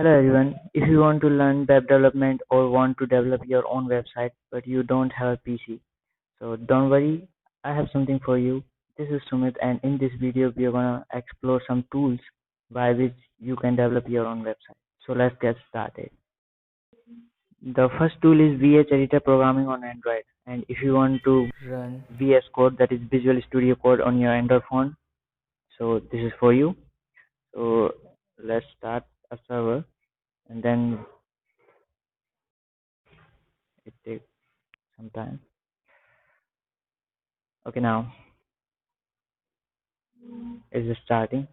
Hello everyone. If you want to learn web development or want to develop your own website but you don't have a PC, so don't worry, I have something for you. This is Sumit and in this video we are gonna explore some tools by which you can develop your own website. So let's get started. The first tool is VH Editor Programming on Android, and if you want to run VS Code, that is Visual Studio Code, on your Android phone, so this is for you. So let's start a server and then it takes some time. Okay, now is starting.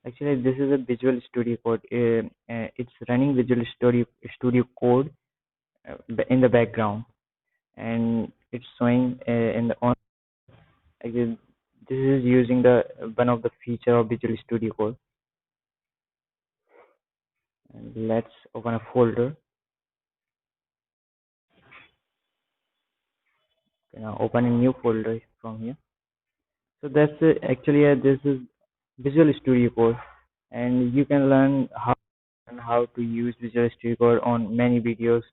Actually, this is a Visual Studio Code. It's running Visual Studio Code in the background, and it's showing in the on. Actually, this is using the one of the feature of Visual Studio Code. And let's open a folder. Okay, now open a new folder from here. So that's actually this is Visual Studio Code, and you can learn how to use Visual Studio Code on many videos.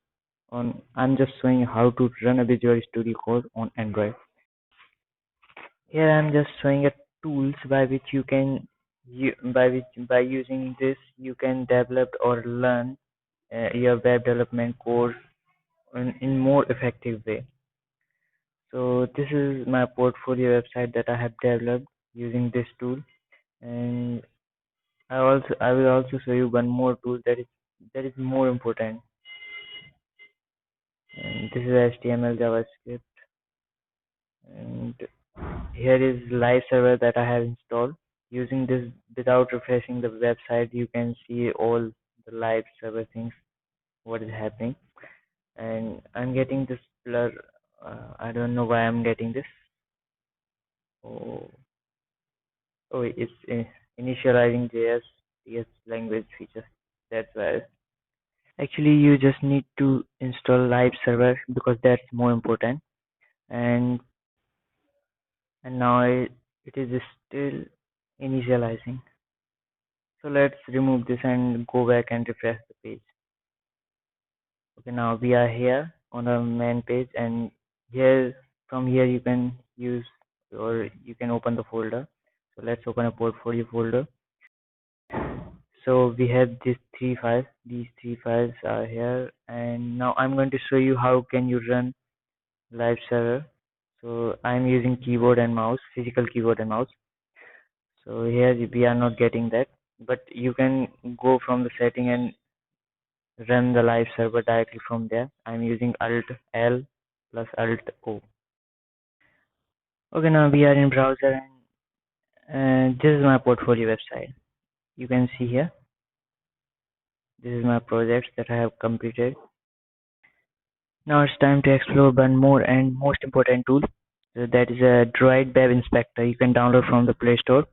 On I'm just showing how to run a Visual Studio Code on Android. Here I'm just showing a tools by which you can by using this you can develop or learn your web development course in more effective way. So this is my portfolio website that I have developed using this tool, and I will also show you one more tool that is more important. And this is HTML, JavaScript, and here is live server that I have installed. Using this without refreshing the website, you can see all the live server things, what is happening. And I'm getting this blur. I don't know why I'm getting this. Oh, oh, it's initializing JS language feature. That's why. Actually, you just need to install live server because that's more important. And now it is still initializing. So let's remove this and go back and refresh the page. Okay, now we are here on the main page, and here from here you can use or you can open the folder. So let's open a portfolio folder. So we have these three files. These three files are here, and now I'm going to show you how can you run live server. So I'm using keyboard and mouse, physical keyboard and mouse. So here we are not getting that, but you can go from the setting and run the live server directly from there. I'm using Alt L plus Alt O. Okay, now we are in browser, and this is my portfolio website. You can see here, this is my projects that I have completed. Now it's time to explore one more and most important tool. So that is a Droid Web Inspector. You can download from the Play Store,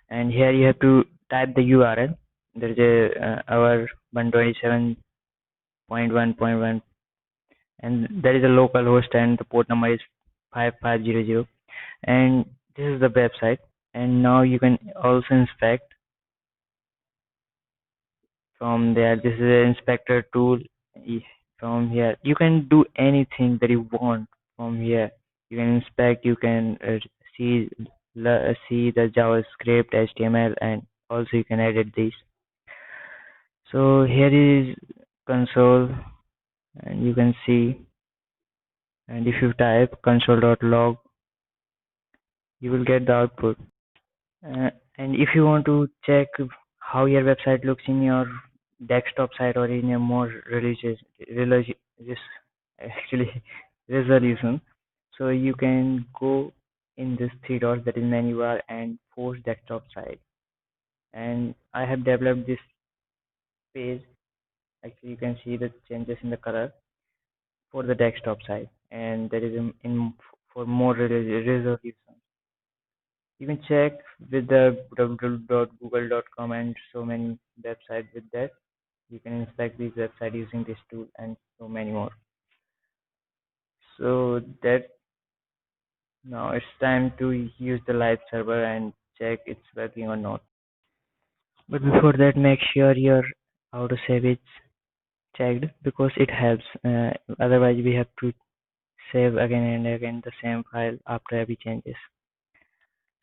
and here you have to type the URL. There is a our 127.1.1, and there is a local host, and the port number is 5500. And this is the website. And now you can also inspect from there. This is an inspector tool. From here you can do anything that you want. From here you can inspect, you can see see the JavaScript, HTML, and also you can edit these. So here is console, and you can see, and if you type console.log, you will get the output. And if you want to check how your website looks in your desktop site or in a more religious actually resolution, so you can go in this three dots, that is menu bar, and force desktop site. And I have developed this page. Actually, you can see the changes in the color for the desktop site, and there is in for more resolution. You can check with the www.google.com and so many websites with that. You can inspect these websites using this tool and so many more. So that now it's time to use the live server and check it's working or not. But before that, make sure your autosave is checked because it helps. Otherwise, we have to save again and again the same file after every changes.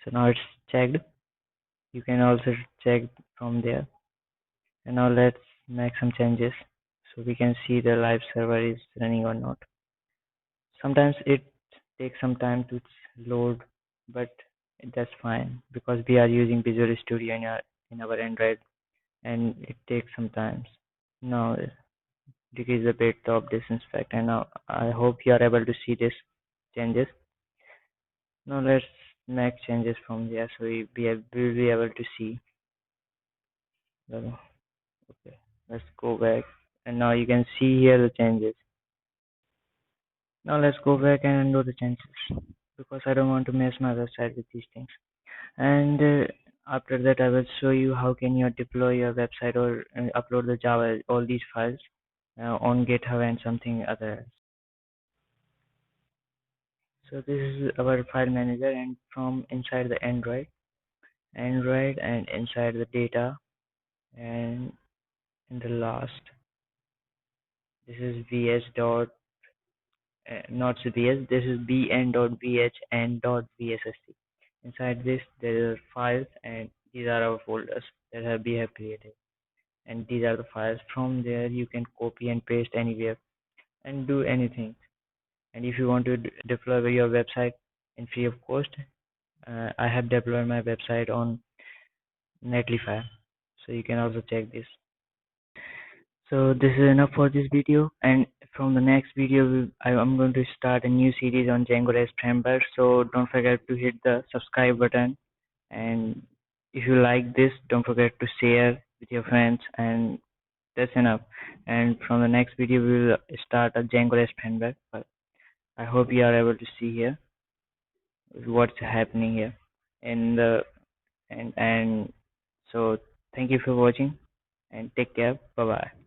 So now it's checked. You can also check from there. And now let's make some changes so we can see the live server is running or not. Sometimes it takes some time to load, but that's fine because we are using Visual Studio in our Android, and it takes some time. Now decrease the bit of disinfect, and now I hope you are able to see this changes. Now let's make changes from there so we'll be able to see. Okay, let's go back, and now you can see here the changes. Now let's go back and undo the changes because I don't want to mess my website with these things. And after that, I will show you how can you deploy your website or upload the Java, all these files on GitHub and something other. So this is our file manager, and from inside the Android, and inside the data, and in the last, this is vs dot not vs. This is bn dot vh and dot vssc. Inside this, there are files, and these are our folders that we have created. And these are the files. From there, you can copy and paste anywhere and do anything. And if you want to deploy your website in free of cost, I have deployed my website on Netlify, so you can also check this. So this is enough for this video, and from the next video I'm going to start a new series on Django REST framework, so don't forget to hit the subscribe button, and if you like this, don't forget to share with your friends, and that's enough. And from the next video we will start a Django REST framework, but I hope you are able to see here what's happening here in the and so thank you for watching and take care. Bye bye.